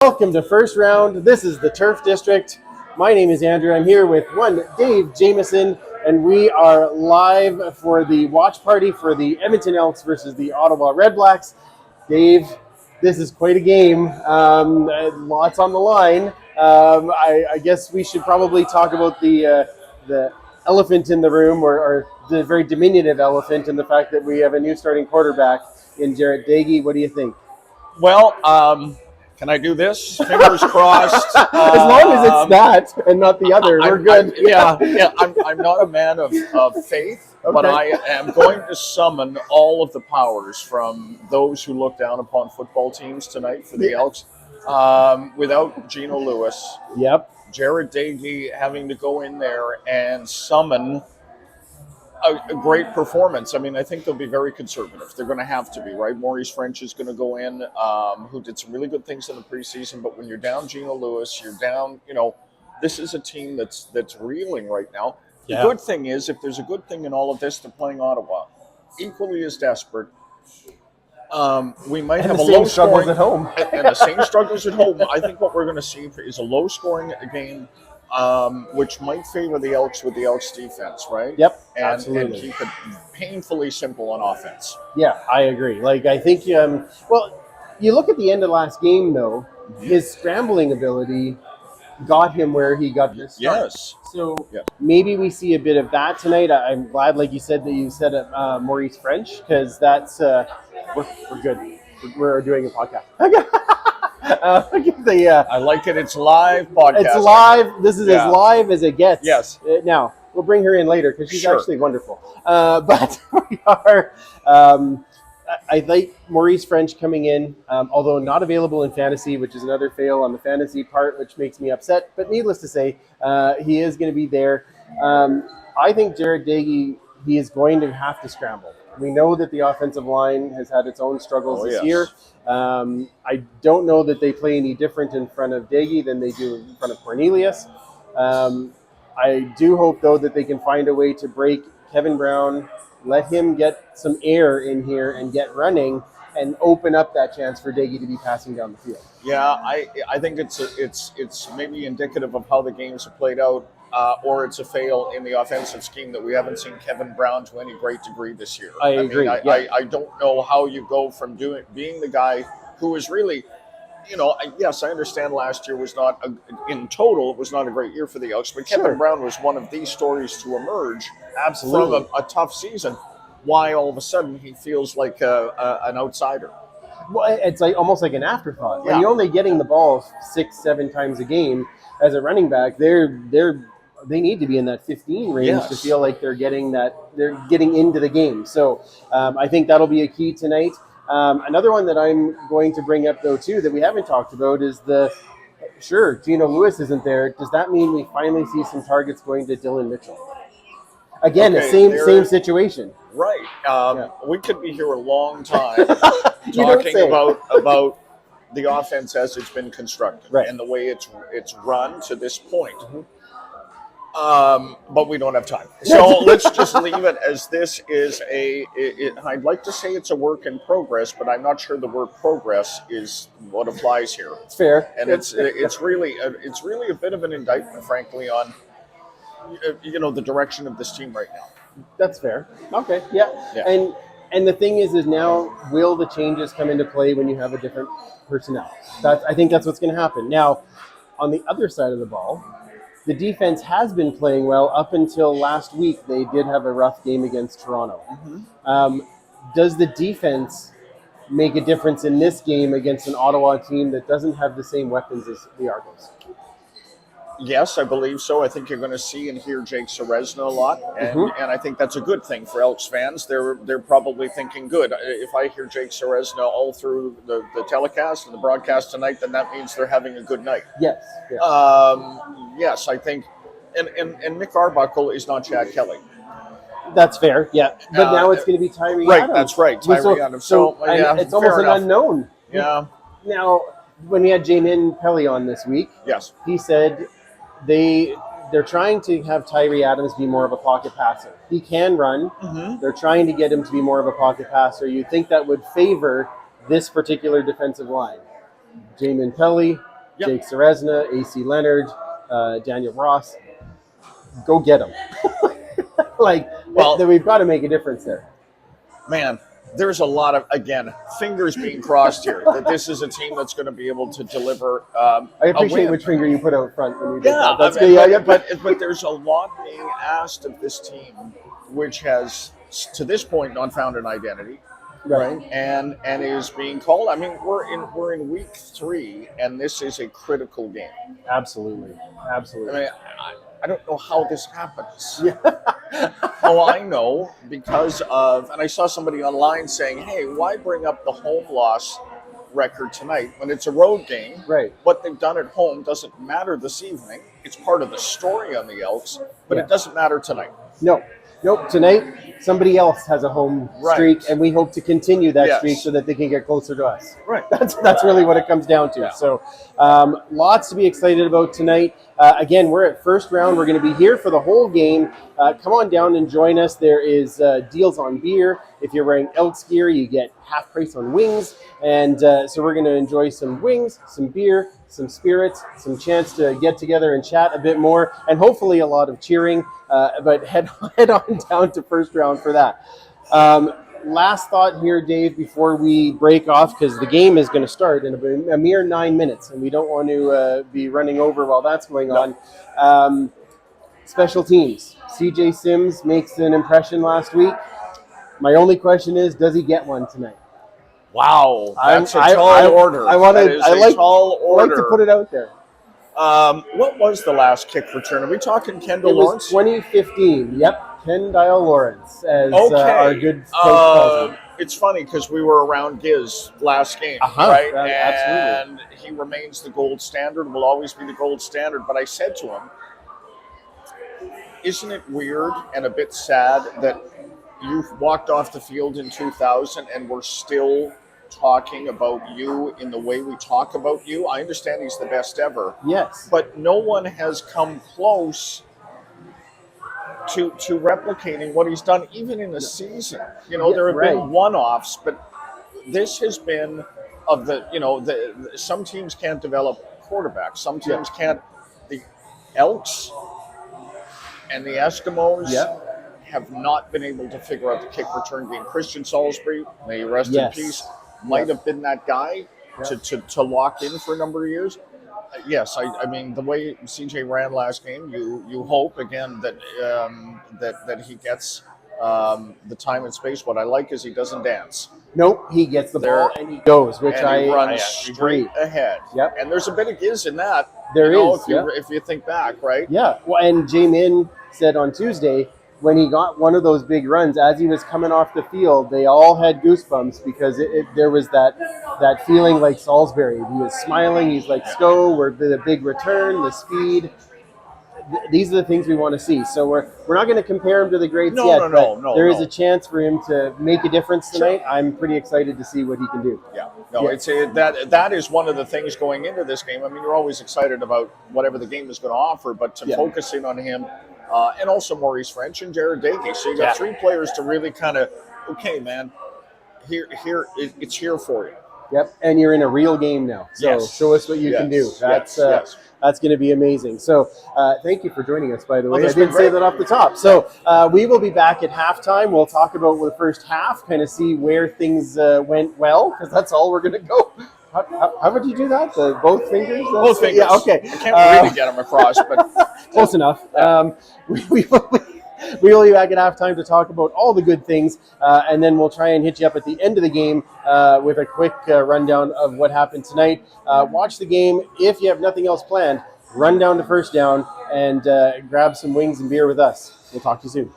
Welcome to First Round. This is the Turf District. My name is Andrew. I'm here with one Dave Jameson, and we are live for the watch party for the Edmonton Elks versus the Ottawa REDBLACKS. Dave, this is quite a game. Lots on the line. I guess we should probably talk about the elephant in the room, or the very diminutive elephant, in the fact that we have a new starting quarterback in Jarrett Daigie. What do you think? Well, can I do this? Fingers crossed. As long as it's that and not the other, we're good. I'm not a man of faith, Okay. but I am going to summon all of the powers from those who look down upon football teams tonight for the Elks. Without Geno Lewis, Yep. Jarrett Daigie having to go in there and summon a great performance. I mean, I think they'll be very conservative. They're going to have to be, right? Maurice French is going to go in, who did some really good things in the preseason. But when you're down Geno Lewis, you're down, this is a team that's reeling right now. Yeah. The good thing is, if there's a good thing in all of this, they're playing Ottawa. Equally as desperate. We might have the a same low struggles scoring at home. and the same struggles at home. I think what we're going to see is a low scoring game, which might favor the Elks with the Elks defense, right? Yep, and absolutely. keep it painfully simple on offense. Yeah, I agree. I think, well, you look at the end of last game, though, his scrambling ability got him where he got this start. Yes. So maybe we see a bit of that tonight. I'm glad, like you said, that you said Maurice French, because that's, we're good. We're doing a podcast. I like it. It's live podcast. It's live. This is as live as it gets. Yes. Now, we'll bring her in later because she's Sure. actually wonderful. But we are, I like Maurice French coming in, although not available in fantasy, which is another fail on the fantasy part, which makes me upset. But needless to say, he is going to be there. I think Jarrett Daigie, he is going to have to scramble. We know that the offensive line has had its own struggles this year. I don't know that they play any different in front of Daigie than they do in front of Cornelius. I do hope, though, that they can find a way to break Kevin Brown, let him get some air in here and get running, and open up that chance for Daigie to be passing down the field. Yeah, I think it's maybe indicative of how the games have played out, or it's a fail in the offensive scheme that we haven't seen Kevin Brown to any great degree this year. I agree. I don't know how you go from being the guy who is really, yes, I understand last year was not, in total, it was not a great year for the Elks, but Kevin Brown was one of these stories to emerge from a tough season. Why all of a sudden he feels like an outsider? Well, it's almost like an afterthought. Yeah. When you're only getting the ball 6-7 times a game as a running back, they need to be in that 15 range to feel like they're getting into the game. So I think that'll be a key tonight. Another one that I'm going to bring up, though, too, that we haven't talked about is Geno Lewis isn't there. Does that mean we finally see some targets going to Dylan Mitchell? Again, the same situation. Right. We could be here a long time talking about the offense as it's been constructed and the way it's run to this point. But we don't have time. So let's just leave it as this is I'd like to say it's a work in progress, but I'm not sure the word progress is what applies here. It's fair. And it's really a bit of an indictment, frankly, on the direction of this team right now. That's fair. Okay. Yeah. And the thing is now, will the changes come into play when you have a different personnel? I think that's what's going to happen. Now, on the other side of the ball, the defense has been playing well up until last week. They did have a rough game against Toronto. Does the defense make a difference in this game against an Ottawa team that doesn't have the same weapons as the Argos? Yes, I believe so. I think you're going to see and hear Jake Ceresna a lot, and I think that's a good thing for Elks fans. They're probably thinking, good, if I hear Jake Ceresna all through the telecast and the broadcast tonight, then that means they're having a good night. Yes. Yes, I think, and Nick Arbuckle is not Chad Kelly. That's fair, yeah. But now it's going to be Tyree Adams. Right, that's right, Tyree Adams. So it's almost an unknown. Yeah. Now, when we had Jamin Pelly on this week, he said they're trying to have Tyree Adams be more of a pocket passer. He can run. They're trying to get him to be more of a pocket passer. You think that would favor this particular defensive line? Jamin Pelly, Yep. Jake Ceresna, AC Leonard, Daniel Ross. Go get them. We've got to make a difference there. Man, there's a lot of, again, fingers being crossed here that this is a team that's going to be able to deliver I appreciate which finger you put out front when you did that. That's good. But there's a lot being asked of this team, which has, to this point, not found an identity. Right. And is being called. I mean, we're in week 3, and this is a critical game. Absolutely. I mean, I don't know how this happens. Yeah. I know because of, and I saw somebody online saying, "Hey, why bring up the home loss record tonight when it's a road game? Right. What they've done at home doesn't matter this evening. It's part of the story on the Elks, but it doesn't matter tonight." Nope. Tonight, somebody else has a home streak, and we hope to continue that streak so that they can get closer to us. Right. That's really what it comes down to. Yeah. So, lots to be excited about tonight. Again, we're at first round. We're going to be here for the whole game. Come on down and join us. There is deals on beer. If you're wearing Elks gear, you get half price on wings. And so we're going to enjoy some wings, some beer, some spirits, some chance to get together and chat a bit more, and hopefully a lot of cheering. But head on down to first round for that. Last thought here, Dave, before we break off, because the game is going to start in a mere 9 minutes, and we don't want to be running over while that's going on. Special teams. CJ Sims makes an impression last week. My only question is, does he get one tonight? Wow, that's a tall order. I like to put it out there. What was the last kick return? Are we talking Kendall Lawrence? 2015. Yep. Ken Dial Lawrence as our good coach. It's funny because we were around Giz last game, right? Absolutely. And he remains the gold standard, will always be the gold standard. But I said to him, isn't it weird and a bit sad that you walked off the field in 2000 and we're still talking about you in the way we talk about you? I understand he's the best ever. Yes. But no one has come close to replicating what he's done, even in a season. There have been one-offs, but this has been of the some teams can't develop quarterbacks. Some teams can't. The Elks and the Eskimos have not been able to figure out the kick return game. Christian Salisbury, may he rest in peace, might have been that guy to lock in for a number of years. Yes, I mean the way CJ ran last game, you hope again that that he gets the time and space. What I like is he doesn't dance. Nope, he gets the ball and he goes, which and he runs I straight agree. ahead. Yep, and there's a bit of giz in that. There is, if you think back, right? Yeah, well, and J-Min said on Tuesday, when he got one of those big runs, as he was coming off the field, they all had goosebumps because there was that feeling like Salisbury. He was smiling. He's like, "Sco, we're the big return, the speed." These are the things we want to see. So we're not going to compare him to the greats yet. No. There is a chance for him to make a difference tonight. Sure. I'm pretty excited to see what he can do. It's that is one of the things going into this game. I mean, you're always excited about whatever the game is going to offer, but to focus in on him. And also Maurice French and Jared Dagey. So you got 3 players to really kind of, okay, man, it's here for you. Yep, and you're in a real game now. So show us what you can do. That's going to be amazing. So thank you for joining us, by the way. I didn't say that off the top. So we will be back at halftime. We'll talk about the first half, kind of see where things went well, because that's all we're going to go. How would you do that? Both fingers? Both fingers. Yeah, okay. I can't really get them across, but close enough. We will be back at halftime to talk about all the good things, and then we'll try and hit you up at the end of the game with a quick rundown of what happened tonight. Watch the game. If you have nothing else planned, run down to first down and grab some wings and beer with us. We'll talk to you soon.